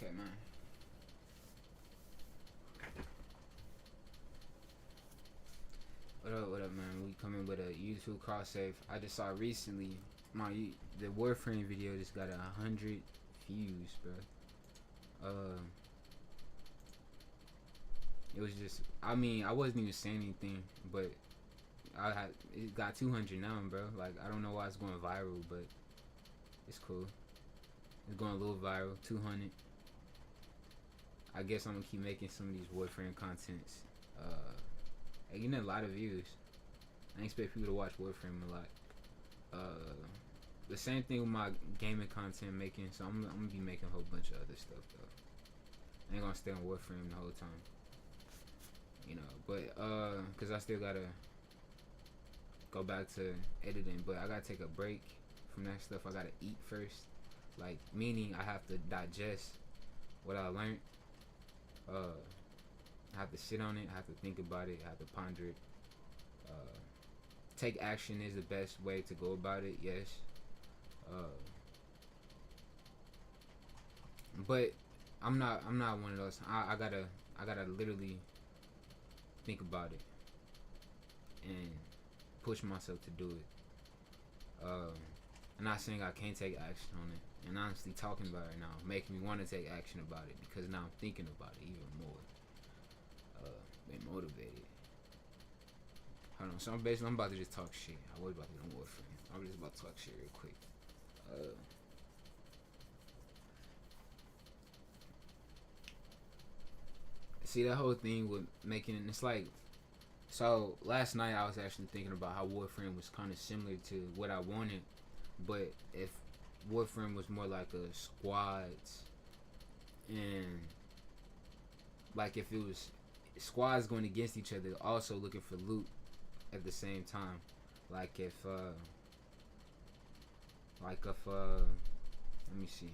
Okay, man. What up, man? We coming with a YouTube cross save. I just saw recently the Warframe video just got 100 views, bro. It was just, I mean, I wasn't even saying anything, but it got 200 now, bro. Like, I don't know why it's going viral, but it's cool. It's going a little viral. 200. I guess I'm gonna keep making some of these Warframe contents. And getting a lot of views. I expect people to watch Warframe a lot. The same thing with my gaming content making, so I'm gonna be making a whole bunch of other stuff though. I ain't gonna stay on Warframe the whole time, you know. But cause I still gotta go back to editing, but I gotta take a break from that stuff. I gotta eat first, like meaning I have to digest what I learned. I have to sit on it. I have to think about it. I have to ponder it. Take action is the best way to go about it. Yes. But I'm not one of those. I gotta literally think about it and push myself to do it. I'm not saying I can't take action on it. And honestly, talking about it now making me want to take action about it because now I'm thinking about it even more. Been motivated. Hold on, so I'm about to just talk shit. I was about to do Warframe. I'm just about to talk shit real quick. See that whole thing with making it's like, so last night I was actually thinking about how Warframe was kind of similar to what I wanted, but if Warframe was more like a squads, and like if it was squads going against each other, also looking for loot at the same time. Like if let me see.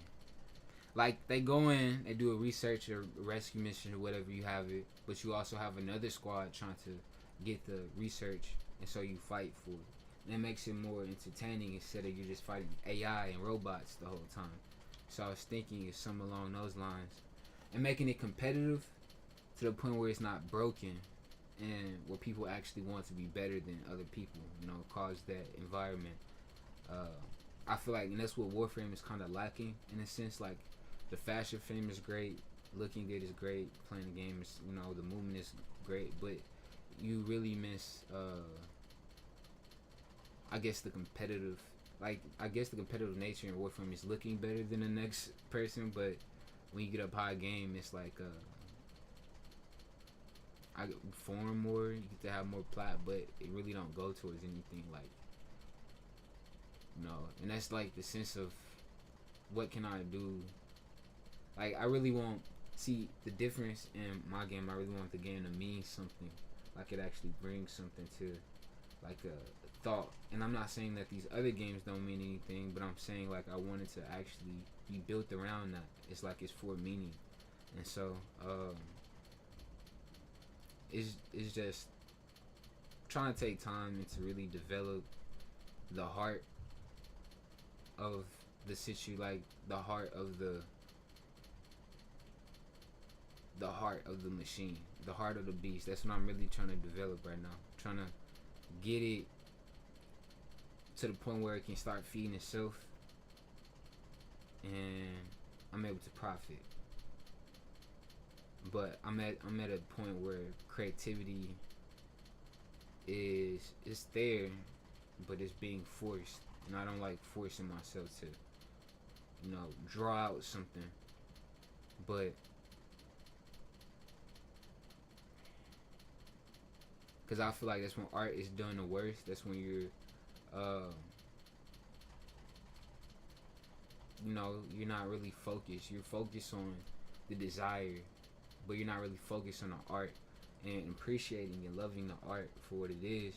Like they go in, they do a research or rescue mission or whatever you have it, but you also have another squad trying to get the research, and so you fight for it. And it makes it more entertaining instead of you just fighting AI and robots the whole time. So I was thinking it's something along those lines, and making it competitive to the point where it's not broken, and where people actually want to be better than other people. You know, cause that environment. I feel like, and that's what Warframe is kind of lacking in a sense. Like the fashion fame is great, looking good is great, playing the game is, you know, the movement is great, but you really miss, I guess the competitive, the competitive nature in Warframe is looking better than the next person, but when you get up high game, it's like, I form more, you get to have more plat, but it really don't go towards anything, like, you know, and that's like the sense of what can I do. Like I really want see the difference in my game. I really want the game to mean something, like it actually brings something to, like a thought. And I'm not saying that these other games don't mean anything, but I'm saying like I want it to actually be built around that. It's like it's for meaning, and so it's just trying to take time and to really develop the heart of the like the heart of the machine, the heart of the beast. That's what I'm really trying to develop right now. Trying to get it to the point where it can start feeding itself, and I'm able to profit. But I'm at a point where creativity is there, but it's being forced, and I don't like forcing myself to, you know, draw out something. But because I feel like that's when art is done the worst. That's when you're, you know, you're not really focused. You're focused on the desire, but you're not really focused on the art and appreciating and loving the art for what it is.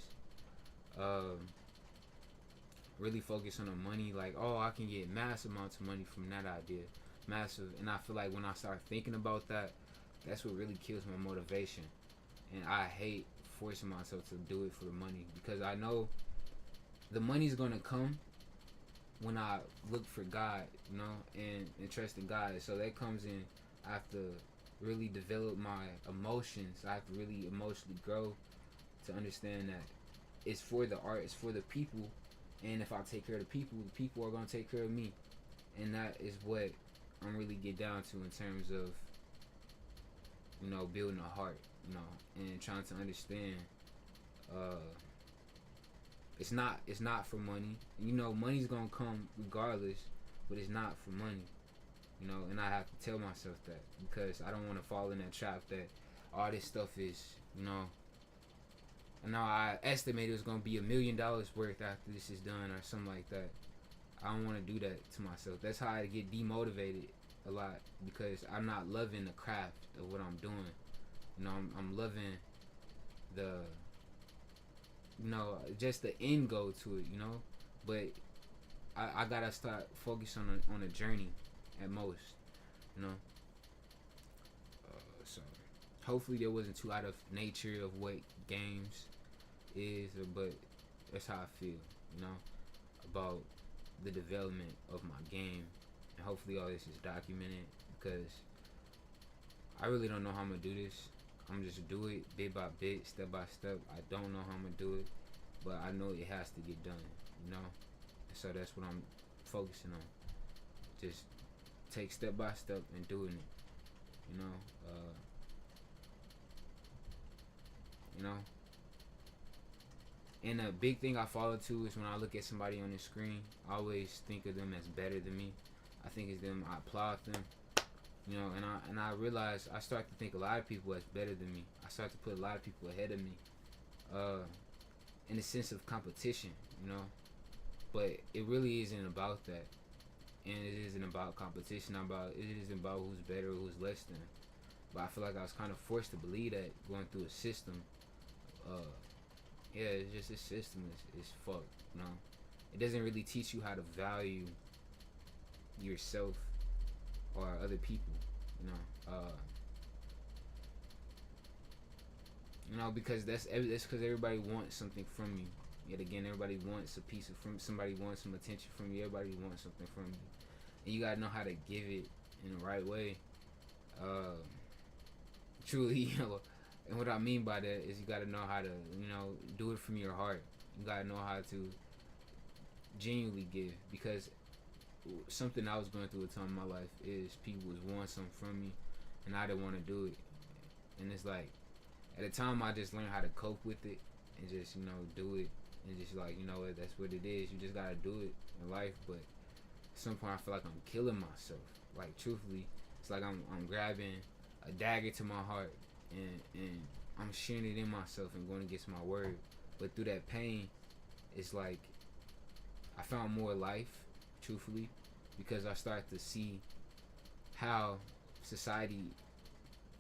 Really focus on the money, like, oh, I can get massive amounts of money from that idea, massive. And I feel like when I start thinking about that, that's what really kills my motivation. And I hate forcing myself to do it for the money, because I know the money's gonna come when I look for God, you know, and trust in God. So that comes in I have to really develop my emotions. I have to really emotionally grow to understand that it's for the art, it's for the people, and if I take care of the people are gonna take care of me, and that is what I'm really get down to in terms of building a heart, and trying to understand. Uh, it's not for money. Money's gonna come regardless, but it's not for money. And I have to tell myself that because I don't want to fall in that trap that all this stuff is, and now I estimate it was gonna be $1,000,000 worth after this is done or something like that. I don't want to do that to myself. That's how I get demotivated a lot because I'm not loving the craft of what I'm doing. I'm loving the, just the end goal to it. But I gotta start focusing on a journey at most. So hopefully that wasn't too out of nature of what games is, but that's how I feel. About the development of my game, and hopefully all this is documented because I really don't know how I'm gonna do this. I'm just do it bit by bit, step by step. I don't know how I'm gonna do it, but I know it has to get done. So that's what I'm focusing on. Just take step by step and doing it. And a big thing I follow too is when I look at somebody on the screen, I always think of them as better than me. I think it's them. I applaud them. And I realize I start to think a lot of people as better than me. I start to put a lot of people ahead of me, in the sense of competition. But it really isn't about that, and it isn't about competition. It isn't about who's better or who's less than. But I feel like I was kind of forced to believe that going through a system. Yeah, it's just a system is fucked. It doesn't really teach you how to value yourself or other people. Because that's because everybody wants something from you. Yet again, everybody wants a piece of from somebody wants some attention from you. Everybody wants something from you, and you gotta know how to give it in the right way. Truly, and what I mean by that is you gotta know how to, do it from your heart. You gotta know how to genuinely give, because something I was going through a time in my life is people was wanting something from me, and I didn't want to do it. And it's like, at the time I just learned how to cope with it and just do it, and just like what, that's what it is. You just gotta do it in life. But at some point I feel like I'm killing myself. Like truthfully, it's like I'm grabbing a dagger to my heart, and I'm sharing it in myself and going against my word. But through that pain, it's like I found more life, truthfully, because I started to see how society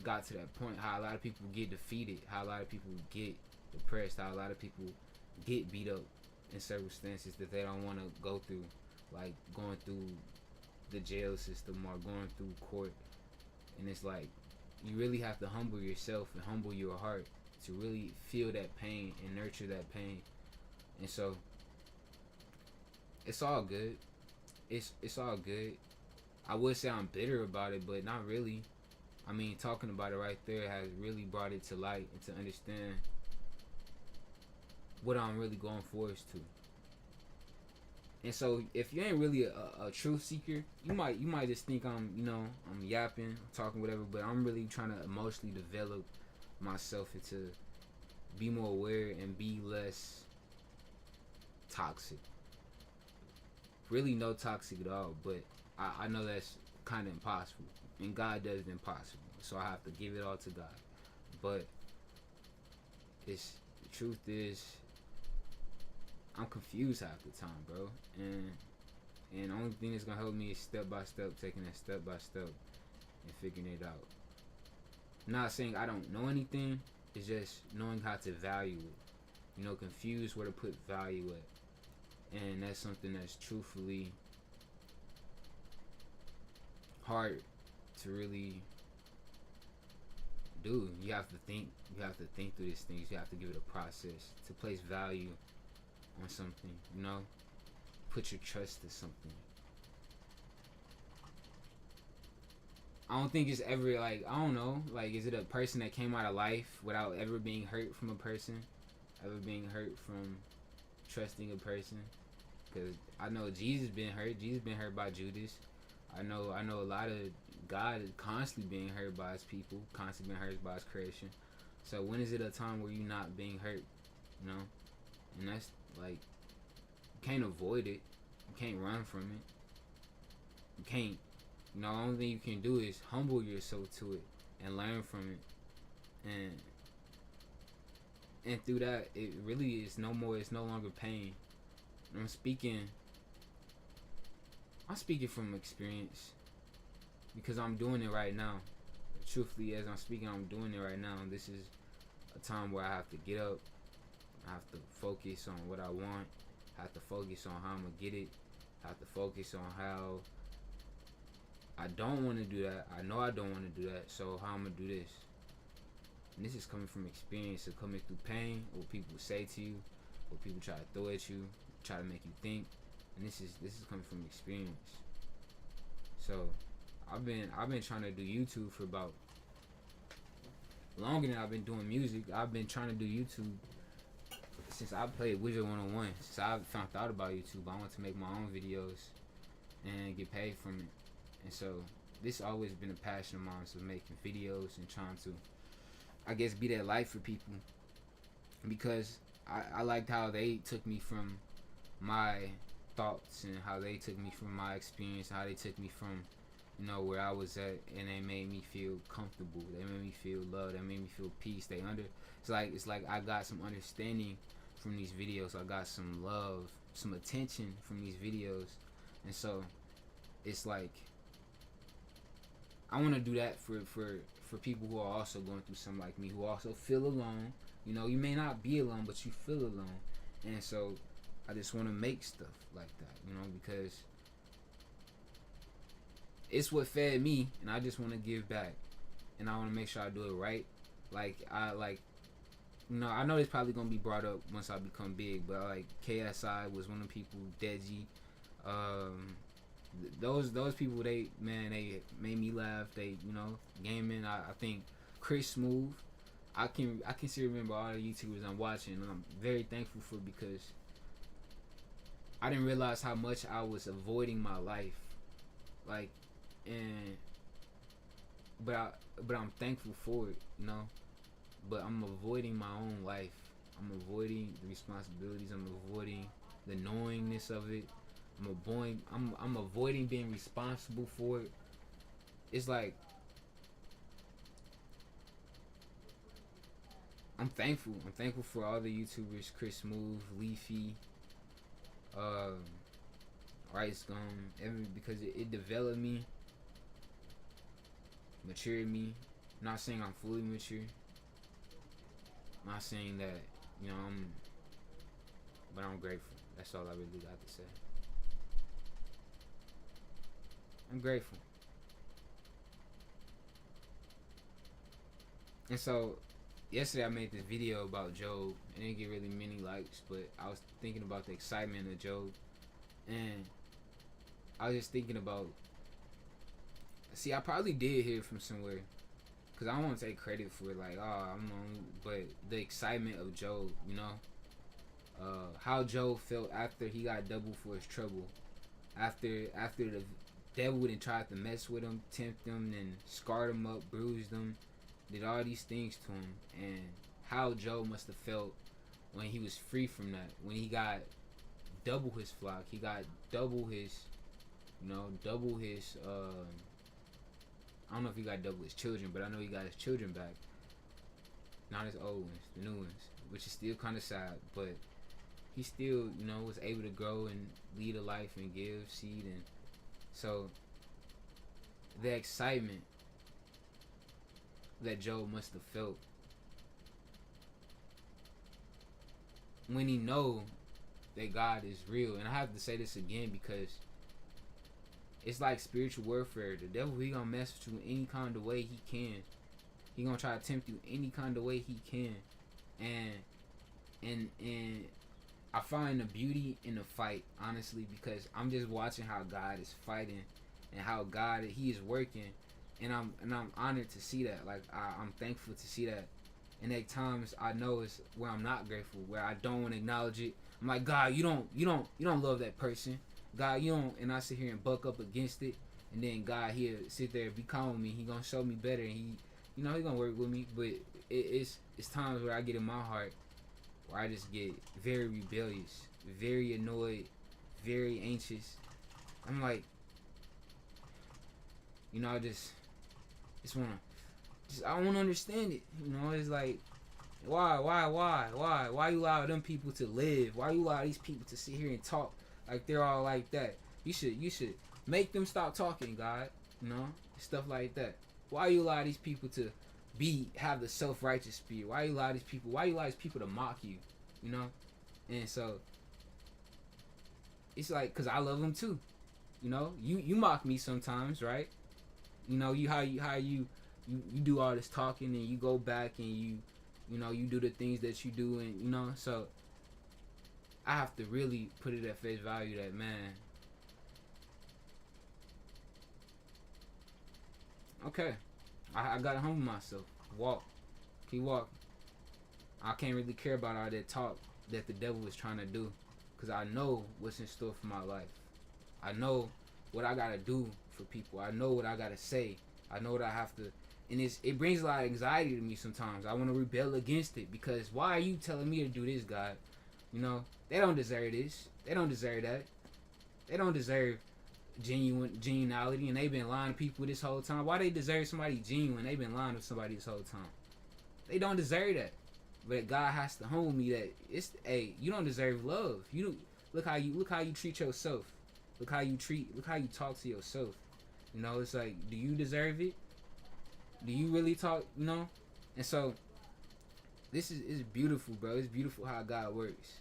got to that point, how a lot of people get defeated, how a lot of people get depressed, how a lot of people get beat up in circumstances that they don't want to go through, like going through the jail system or going through court. And it's like, you really have to humble yourself and humble your heart to really feel that pain and nurture that pain. And so it's all good. It's all good. I would say I'm bitter about it, but not really. I mean, talking about it right there has really brought it to light and to understand what I'm really going forward to. And so, if you ain't really a truth seeker, you might just think I'm yapping, talking, whatever. But I'm really trying to emotionally develop myself into be more aware and be less toxic. Really, no toxic at all. But I know that's kind of impossible, and God does the impossible. So I have to give it all to God. But the truth is, I'm confused half the time, bro. And the only thing that's gonna help me is step by step, taking that step by step and figuring it out. Not saying I don't know anything, it's just knowing how to value it. Confused where to put value at. And that's something that's truthfully hard to really do. You have to think through these things. You have to give it a process to place value on something, put your trust in something. I don't think it's ever like, I don't know, like, is it a person that came out of life without ever being hurt from a person, ever being hurt from trusting a person? Because I know Jesus been hurt. Jesus been hurt by Judas. I know a lot of God is constantly being hurt by his people, constantly being hurt by his creation. So when is it a time where you're not being hurt? You know, and that's like, you can't avoid it. You can't run from it. You can't. You know, the only thing you can do is humble yourself to it and learn from it, and through that, it really is no more. It's no longer pain. I'm speaking from experience because I'm doing it right now. Truthfully, as I'm speaking, I'm doing it right now. This is a time where I have to get up. I have to focus on what I want. I have to focus on how I'm gonna get it. I have to focus on how I don't want to do that. I know I don't want to do that. So how I'm gonna do this? And this is coming from experience, of coming through pain, what people say to you, what people try to throw at you, try to make you think. And this is coming from experience. So I've been trying to do YouTube for about longer than I've been doing music. I've been trying to do YouTube since I played Wizard 101. Since I found out about YouTube, I want to make my own videos and get paid from it. And so this always been a passion of mine, so making videos and trying to, I guess, be that light for people. Because I liked how they took me from my thoughts and how they took me from my experience, how they took me from, you know, where I was at, and they made me feel comfortable. They made me feel love. They made me feel peace. It's like I got some understanding from these videos. I got some love, some attention from these videos, and so it's like I want to do that for people who are also going through something like me, who also feel alone. You know, you may not be alone, but you feel alone, and so I just want to make stuff like that, you know, because it's what fed me, and I just want to give back, and I want to make sure I do it right. You know, I know it's probably gonna be brought up once I become big, but like KSI was one of the people, Deji, those people, they made me laugh. They, you know, gaming. I think Chris Smooth. I can still remember all the YouTubers I'm watching, and I'm very thankful for, because I didn't realize how much I was avoiding my life, like, and but I'm thankful for it, you know. But I'm avoiding my own life. I'm avoiding the responsibilities. I'm avoiding the knowingness of it. I'm avoiding being responsible for it. It's like I'm thankful. I'm thankful for all the YouTubers, Chris Smooth, Leafy, Rice Gum, because it developed me, matured me. I'm not saying I'm fully mature. I'm not saying that, you know, but I'm grateful. That's all I really got to say. I'm grateful. And so, yesterday I made this video about Job. It didn't get really many likes, but I was thinking about the excitement of Job. And I was just thinking about, see, I probably did hear from somewhere, because I don't want to take credit for it, like, oh, but the excitement of Job, you know, how Job felt after he got double for his trouble, after the devil done tried to mess with him, tempt him, and scarred him up, bruised him, did all these things to him, and how Job must have felt when he was free from that, when he got double his flock, he got double his, double his, I don't know if he got double his children, but I know he got his children back. Not his old ones, the new ones, which is still kind of sad, but he still, was able to grow and lead a life and give seed. And so the excitement that Job must have felt when he know that God is real. And I have to say this again, because it's like spiritual warfare. The devil, he gonna mess with you any kind of way he can. He gonna try to tempt you any kind of way he can. And I find the beauty in the fight, honestly, because I'm just watching how God is fighting and how God, he is working and I'm honored to see that. Like I'm thankful to see that. And at times I know it's where I'm not grateful, where I don't want to acknowledge it. I'm like, God, you don't love that person. God, you don't. And I sit here and buck up against it. And then God, he'll sit there and be calm with me. He gonna show me better, and he gonna work with me. But it's times where I get in my heart where I just get very rebellious, very annoyed, very anxious. I'm like, I just wanna, I don't understand it. It's like, why you allow them people to live? Why you allow these people to sit here and talk like they're all like that? You should make them stop talking, God. Stuff like that. Why you allow these people to have the self-righteous spirit? Why you allow these people to mock you? And so it's like, cause I love them too. You mock me sometimes, right? How you do all this talking, and you go back and you do the things that you do, and so I have to really put it at face value that, man, okay, I gotta humble myself, keep walking. I can't really care about all that talk that the devil is trying to do, because I know what's in store for my life. I know what I gotta do for people. I know what I gotta say. I know what I have to, and it brings a lot of anxiety to me sometimes. I want to rebel against it, because why are you telling me to do this, God? They don't deserve this. They don't deserve that. They don't deserve genuinity, and they've been lying to people this whole time. Why they deserve somebody genuine? They've been lying to somebody this whole time. They don't deserve that. But God has to humble me that you don't deserve love. Look how you treat yourself. Look how you talk to yourself. It's like, do you deserve it? Do you really talk? And so this is beautiful, bro. It's beautiful how God works.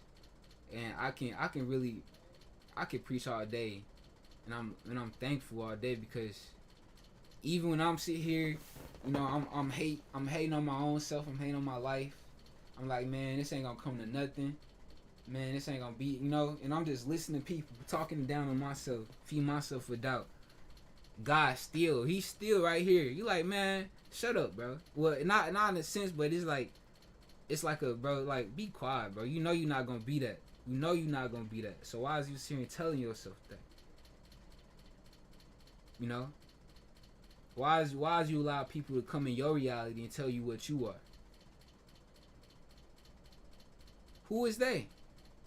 And I can preach all day, and I'm thankful all day, because even when I'm sitting here, I'm hating on my own self. I'm hating on my life. I'm like, man, this ain't gonna come to nothing. Man, this ain't gonna be, and I'm just listening to people talking down on myself, feed myself with doubt. He's still right here. You like, man, shut up, bro. Well, not in a sense, but it's like a, bro, like, be quiet, bro. You're not gonna be that. You're not gonna be that. So why is you sitting here telling yourself that? Why is you allow people to come in your reality and tell you what you are? Who is they?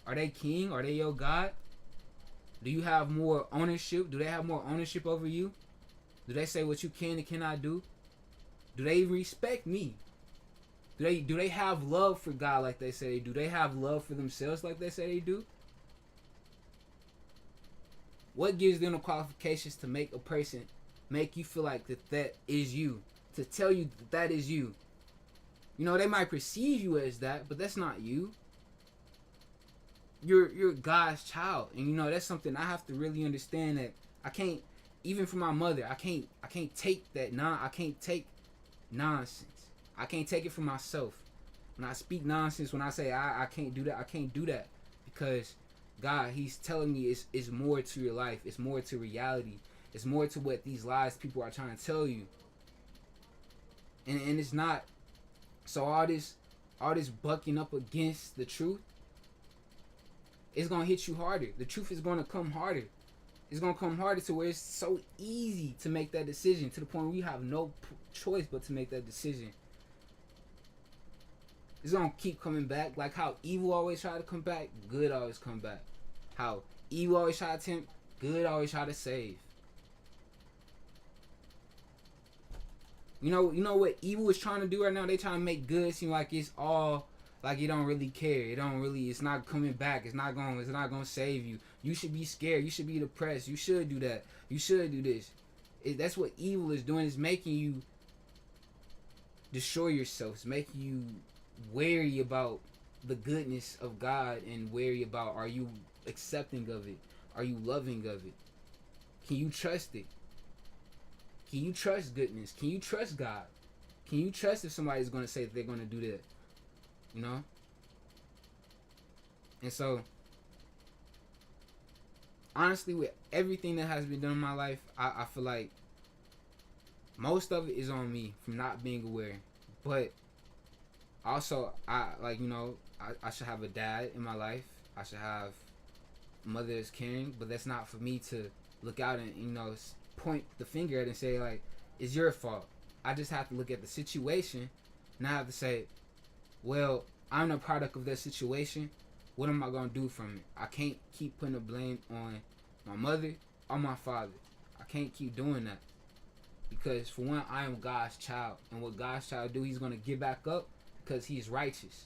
Are they king? Are they your God? Do you have more ownership? Do they have more ownership over you? Do they say what you can and cannot do? Do they respect me? Do they have love for God like they say they do? Do they have love for themselves like they say they do? What gives them the qualifications to make a person make you feel like that is you? To tell you that is you? They might perceive you as that, but that's not you. You're God's child, and that's something I have to really understand, that I can't, even from my mother, I can't take that I can't take nonsense. I can't take it from myself. When I speak nonsense, when I say I can't do that, I can't do that, because God, He's telling me it's more to your life, it's more to reality, it's more to what these lies people are trying to tell you, and it's not. So all this bucking up against the truth, it's gonna hit you harder. The truth is gonna come harder. It's gonna come harder to where it's so easy to make that decision, to the point where you have no choice but to make that decision. It's gonna keep coming back, like how evil always try to come back, good always come back. How evil always try to tempt, good always try to save. You know what evil is trying to do right now? They trying to make good seem like it's all, like it don't really care. It's not coming back. It's not gonna save you. You should be scared. You should be depressed. You should do that. You should do this. That's what evil is doing. It's making you destroy yourself. It's making you wary about the goodness of God, and wary about, are you accepting of it? Are you loving of it? Can you trust it? Can you trust goodness? Can you trust God? Can you trust if somebody's going to say that they're going to do that? And so, honestly, with everything that has been done in my life, I feel like most of it is on me from not being aware. But also, I like, I should have a dad in my life. I should have a mother that's caring, but that's not for me to look out and, point the finger at and say, like, it's your fault. I just have to look at the situation and I have to say, well, I'm a product of that situation. What am I going to do from it? I can't keep putting the blame on my mother or my father. I can't keep doing that. Because for one, I am God's child. And what God's child do, he's going to get back up because he's righteous.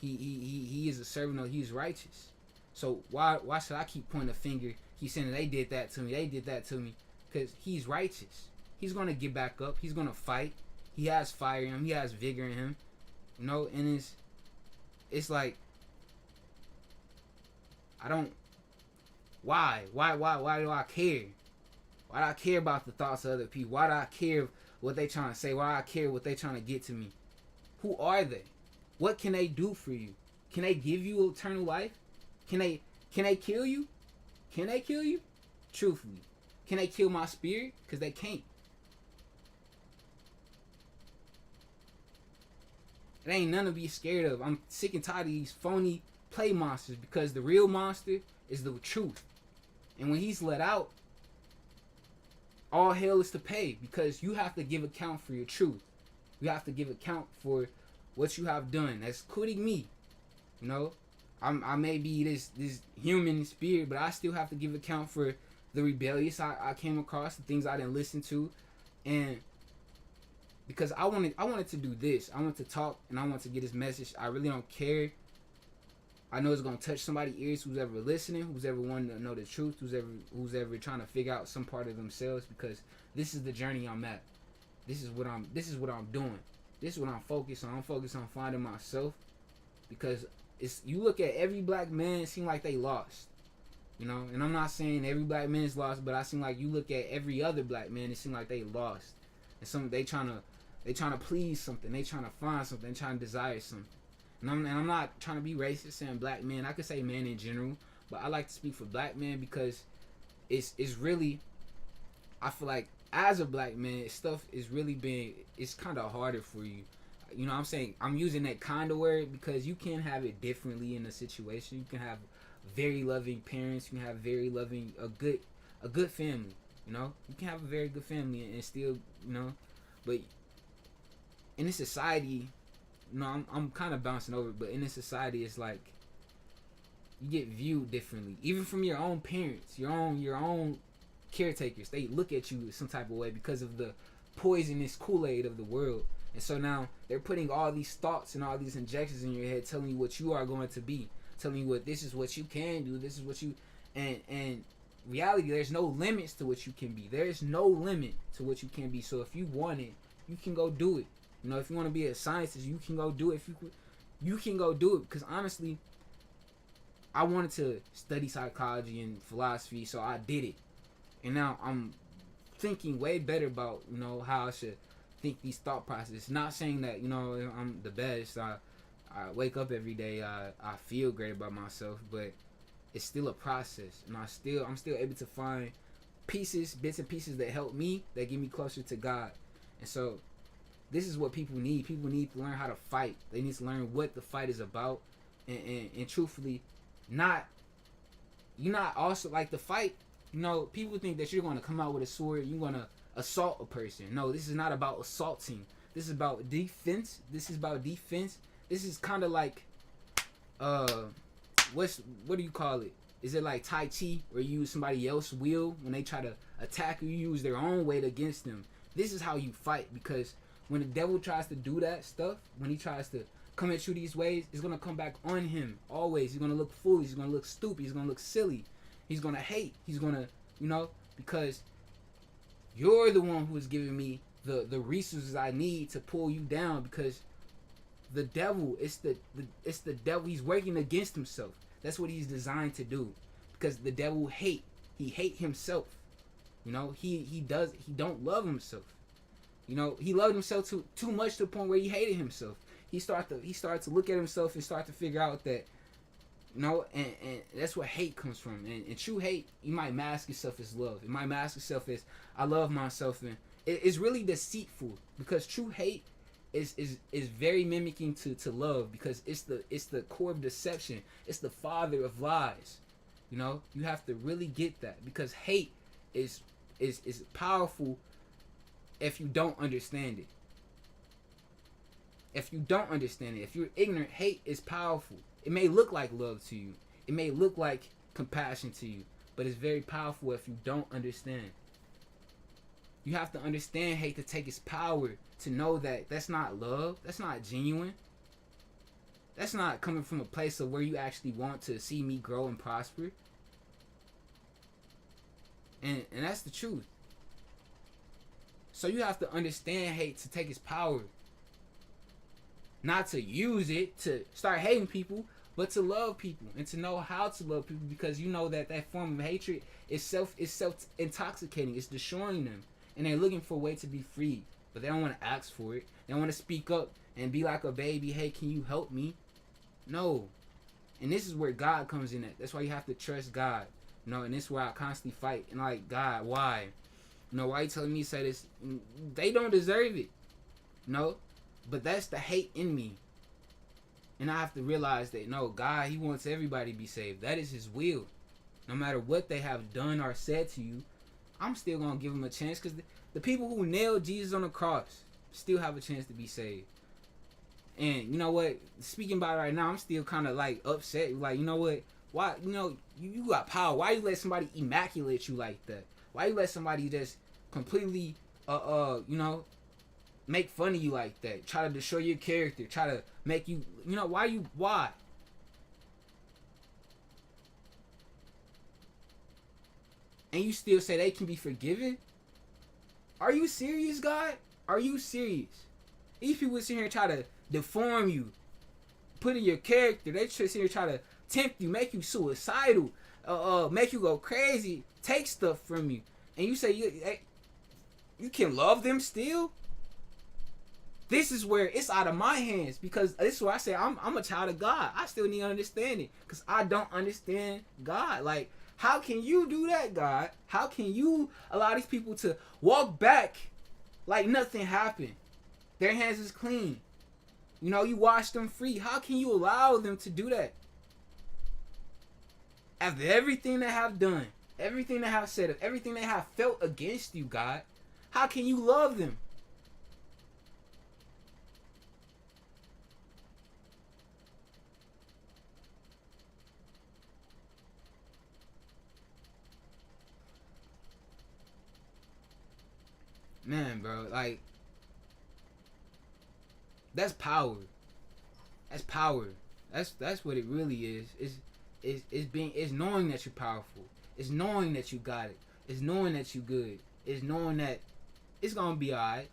He is a servant of, he's righteous. So why should I keep pointing a finger? Keep saying they did that to me. They did that to me. Because he's righteous. He's going to get back up. He's going to fight. He has fire in him. He has vigor in him. And it's like, I don't, why do I care? Why do I care about the thoughts of other people? Why do I care what they trying to say? Why do I care what they trying to get to me? Who are they? What can they do for you? Can they give you eternal life? Can they kill you? Can they kill you? Truthfully. Can they kill my spirit? Because they can't. It ain't none to be scared of. I'm sick and tired of these phony play monsters, because the real monster is the truth. And when he's let out, all hell is to pay, because you have to give account for your truth. You have to give account for what you have done. That's including me. I may be this human spirit, but I still have to give account for the rebellious I came across, the things I didn't listen to, and because I wanted to do this. I want to talk and I want to get this message. I really don't care. I know it's gonna touch somebody's ears, who's ever listening, who's ever wanting to know the truth, who's ever trying to figure out some part of themselves, because this is the journey I'm at. This is what I'm doing. This is what I'm focused on. I'm focused on finding myself, because you look at every black man, it seems like they lost. And I'm not saying every black man is lost, but I seem like you look at every other black man, it seems like they lost. And they trying to please something. They trying to find something. They trying to desire something. And I'm not trying to be racist saying black men. I could say man in general, but I like to speak for black men, because it's really, I feel like as a black man, stuff is really it's kind of harder for you. I'm saying, I'm using that kind of word because you can have it differently in a situation. You can have very loving parents. You can have very loving, a good family. You can have a very good family and still, but in this society, I'm kind of bouncing over, but in this society, it's like you get viewed differently, even from your own parents, your own caretakers. They look at you some type of way because of the poisonous Kool-Aid of the world. And so now they're putting all these thoughts and all these injections in your head, telling you what you are going to be, telling you this is what you can do, this is what you, and reality, there's no limits to what you can be. There's no limit to what you can be. So if you want it, you can go do it. If you want to be a scientist, you can go do it. If you can go do it, because honestly, I wanted to study psychology and philosophy, so I did it. And now I'm thinking way better about, how I should think these thought processes. Not saying that, I'm the best. I wake up every day, I feel great about myself, but it's still a process. And I'm still able to find bits and pieces that help me, that get me closer to God. And so this is what people need. People need to learn how to fight. They need to learn what the fight is about. And truthfully, you're not also like the fight. People think that you're going to come out with a sword, you're going to assault a person. No, this is not about assaulting. This is about defense. This is kind of like, what do you call it? Is it like Tai Chi, where you use somebody else's will when they try to attack you? You use their own weight against them. This is how you fight, because when the devil tries to do that stuff, when he tries to come at you these ways, it's going to come back on him always. He's going to look foolish. He's going to look stupid. He's going to look silly. He's going to hate. He's going to, because you're the one who is giving me the resources I need to pull you down, because the devil, it's the devil. He's working against himself. That's what he's designed to do, because the devil he hate himself. He don't love himself. He loved himself too much to the point where he hated himself. He started to look at himself and start to figure out that, and that's where hate comes from. And true hate, you might mask yourself as love. It might mask yourself as, I love myself, and It's really deceitful, because true hate is very mimicking to love, because it's the core of deception. It's the father of lies. You know, you have to really get that, because hate is powerful if you don't understand it. If you don't understand it, if you're ignorant, hate is powerful. It may look like love to you. It may look like compassion to you, but it's very powerful if you don't understand. You have to understand hate to take its power, to know that that's not love. That's not genuine. That's not coming from a place of where you actually want to see me grow and prosper. And that's the truth. So you have to understand hate to take its power. Not to use it to start hating people, but to love people and to know how to love people, because you know that form of hatred is self intoxicating. It's destroying them, and they're looking for a way to be free, but they don't want to ask for it. They want to speak up and be like a baby. Hey, can you help me? No. And this is where God comes in at. That's why you have to trust God. You know, and this is where I constantly fight. And like, God, why? You know, why you telling me to say this? They don't deserve it. No. But that's the hate in me. And I have to realize that, no, God, he wants everybody to be saved. That is his will. No matter what they have done or said to you, I'm still going to give them a chance, because the people who nailed Jesus on the cross still have a chance to be saved. And you know what? Speaking about it right now, I'm still kind of like upset. Like, you know what? Why, you know, you got power. Why you let somebody immaculate you like that? Why you let somebody just completely, you know, make fun of you like that? Try to destroy your character. Try to make you, you know, why? And you still say they can be forgiven? Are you serious, God? Are you serious? These people sit here and try to deform you, put in your character. They sit here and try to tempt you, make you suicidal, make you go crazy, take stuff from you, and you say you can love them still? This is where it's out of my hands, because this is where I say I'm a child of God. I still need to understand it, because I don't understand God. Like, how can you do that, God? How can you allow these people to walk back like nothing happened? Their hands is clean. You know, you wash them free. How can you allow them to do that? After everything they have done, everything they have said, everything they have felt against you, God, how can you love them? Man, bro, like, that's power. That's power. That's what it really is. It's knowing that you're powerful. It's knowing that you got it. It's knowing that you good. It's knowing that it's gonna be alright.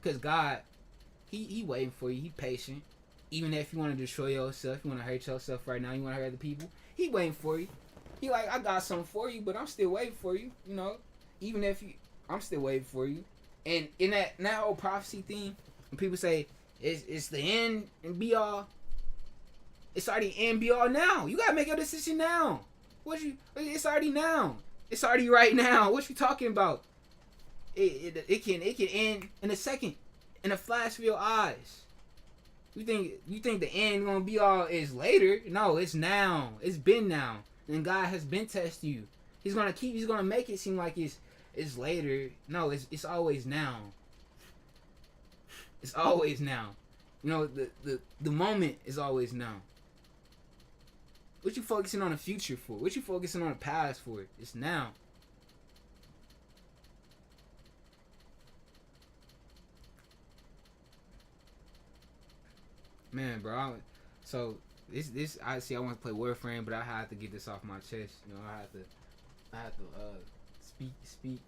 Cause God, He waiting for you. He patient. Even if you want to destroy yourself, you want to hurt yourself right now, you want to hurt other people, He waiting for you. He like, I got something for you, but I'm still waiting for you. You know, even if I'm still waiting for you. And in that whole prophecy thing, when people say it's the end and be all, it's already end be all now. You gotta make your decision now. It's already now. It's already right now. What you talking about? It can end in a second, in a flash of your eyes. You think the end gonna be all is later? No, it's now. It's been now, and God has been testing you. He's gonna make it seem like it's later. No, it's always now. It's always now. You know, the moment is always now. What you focusing on the future for? What you focusing on the past for? It's now. Man, bro. So this I want to play Warframe, but I had to get this off my chest. You know, I had to speak.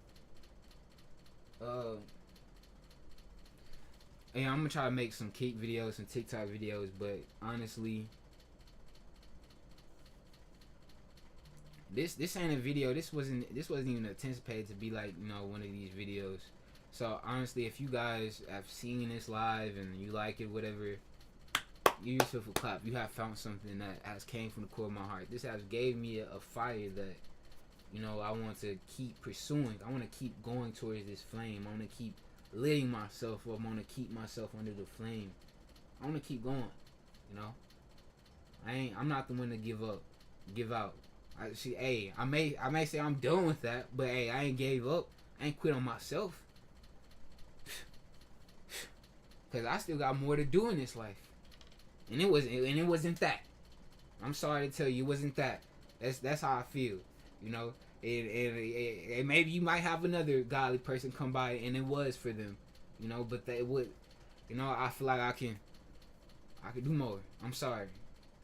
Yeah, I'm gonna try to make some Kick videos, some TikTok videos, but honestly, this ain't a video. This wasn't even anticipated to be like, you know, one of these videos. So honestly, if you guys have seen this live and you like it, whatever, give yourself a clap. You have found something that has came from the core of my heart. This has gave me a fire that, You know, I want to keep pursuing. I want to keep going towards this flame. I want to keep lighting myself up. I want to keep myself under the flame. I want to keep going. You know, I'm not the one to give up, give out. I may say I'm done with that, but hey, I ain't gave up. I ain't quit on myself. Cause I still got more to do in this life, and it wasn't that. I'm sorry to tell you, it wasn't that. That's how I feel. You know, and maybe you might have another godly person come by, and it was for them. You know, but they would. You know, I feel like I can do more. I'm sorry.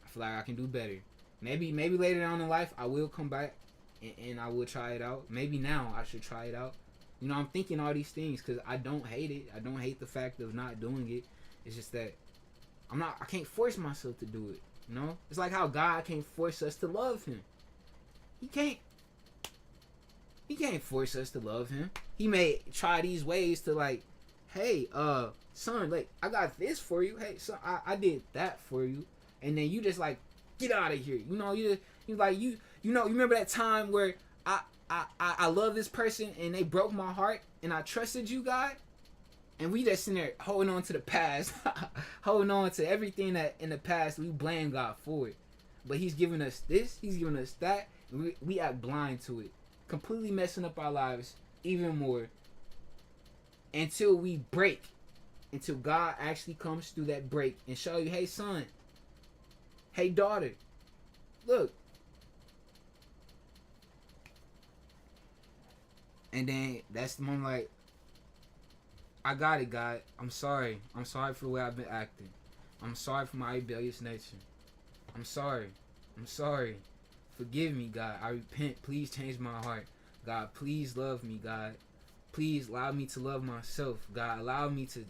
I feel like I can do better. Maybe later on in life I will come back and I will try it out. Maybe now I should try it out. You know, I'm thinking all these things because I don't hate it. I don't hate the fact of not doing it. It's just that I can't force myself to do it. You know? It's like how God can't force us to love him. He can't force us to love him. He may try these ways to like, hey, son, like, I got this for you. Hey, son, I did that for you. And then you just like, get out of here. You know, you remember that time where I love this person and they broke my heart and I trusted you, God? And we just sitting there holding on to the past, holding on to everything that in the past we blame God for it. But he's giving us this, he's giving us that, and we act blind to it, completely messing up our lives even more until we break, until God actually comes through that break and show you, hey son, hey daughter, look. And then that's the moment like, I got it, God. I'm sorry. I'm sorry for the way I've been acting. I'm sorry for my rebellious nature. I'm sorry. I'm sorry. Forgive me, God. I repent. Please change my heart. God, please love me, God. Please allow me to love myself, God. Allow me to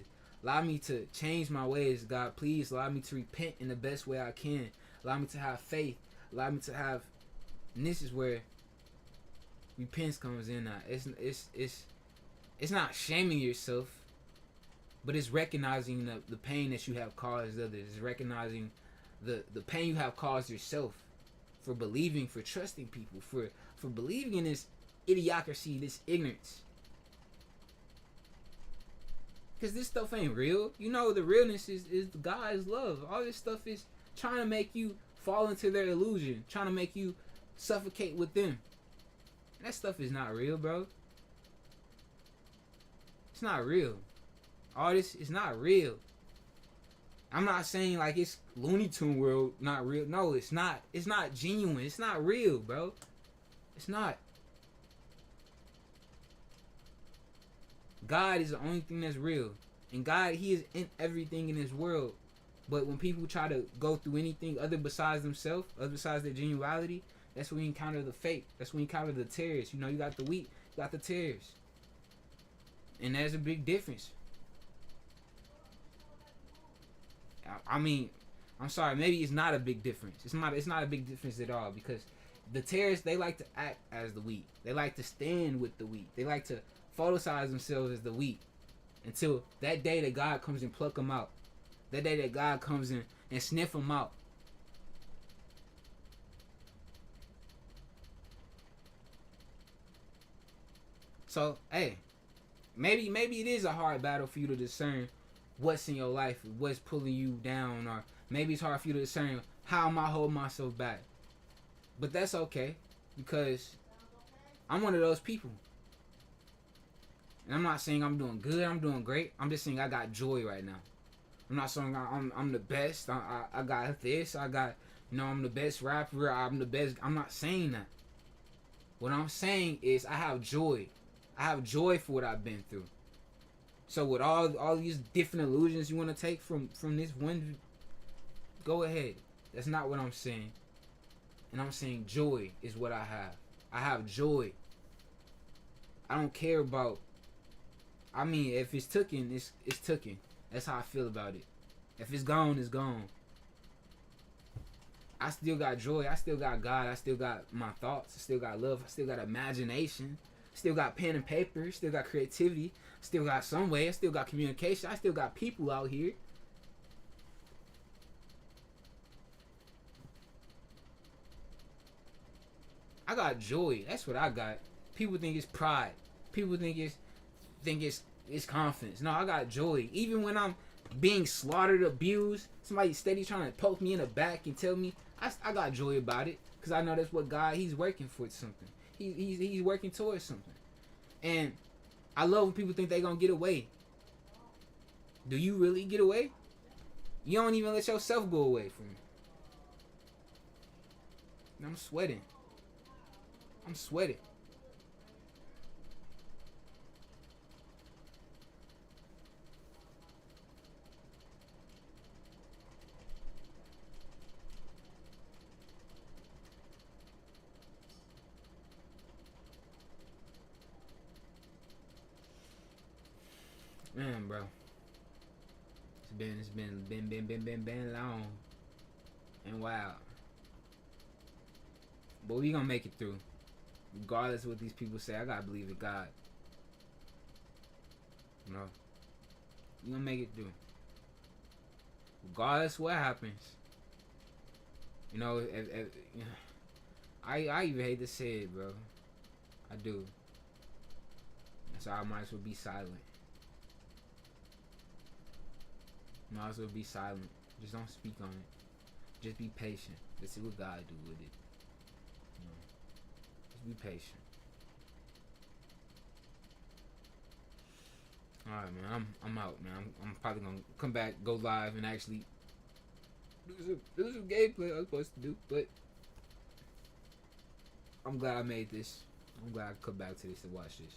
change my ways, God. Please allow me to repent in the best way I can. Allow me to have faith. Allow me to have, and this is where repentance comes in now. It's not shaming yourself, but it's recognizing the pain that you have caused others. It's recognizing the pain you have caused yourself for believing, for trusting people, for believing in this idiocracy, this ignorance. Because this stuff ain't real. You know, the realness is God's love. All this stuff is trying to make you fall into their illusion, trying to make you suffocate with them. And that stuff is not real, bro. It's not real. All this is not real. I'm not saying like it's Looney Tune world not real. No, it's not. It's not genuine. It's not real, bro. It's not. God is the only thing that's real. And God, he is in everything in this world. But when people try to go through anything other besides themselves, other besides their genuality, that's when you encounter the fake. That's when you encounter the tares. You know, you got the wheat, you got the tares. And there's a big difference. I mean, I'm sorry, maybe it's not a big difference. It's not a big difference at all, because the tares, they like to act as the wheat. They like to stand with the wheat. They like to photosize themselves as the wheat until that day that God comes and pluck them out. That day that God comes in and sniff them out. So, hey, maybe it is a hard battle for you to discern what's in your life, what's pulling you down, or maybe it's hard for you to discern how am I holding myself back. But that's okay, because I'm one of those people. And I'm not saying I'm doing good, I'm doing great. I'm just saying I got joy right now. I'm not saying I'm the best. I got this. I got, I'm the best rapper. I'm the best. I'm not saying that. What I'm saying is I have joy. I have joy for what I've been through. So with all these different illusions you want to take from this one, go ahead. That's not what I'm saying. And I'm saying joy is what I have. I have joy. I don't care about, I mean, if it's tooken, it's tooken. That's how I feel about it. If it's gone, it's gone. I still got joy. I still got God. I still got my thoughts. I still got love. I still got imagination. Still got pen and paper. Still got creativity. Still got some way. I still got communication. I still got people out here. I got joy. That's what I got. People think it's pride. People think it's confidence. No, I got joy. Even when I'm being slaughtered, abused, somebody steady trying to poke me in the back and tell me, I got joy about it, because I know that's what God, he's working for something. He's working towards something. And I love when people think they gonna get away. Do you really get away? You don't even let yourself go away from it. And I'm sweating. I'm sweating. Man, bro. It's been long and wild. But we gonna make it through. Regardless of what these people say, I gotta believe in God. You know, we gonna make it through. Regardless of what happens. You know, you know, I even hate to say it, bro. I do. So I might as well be silent. Might as well be silent. Just don't speak on it. Just be patient. Let's see what God do with it. You know, just be patient. All right, man. I'm out, man. I'm probably gonna come back, go live, and actually do some gameplay I was supposed to do. But I'm glad I made this. I'm glad I could come back to this and watch this.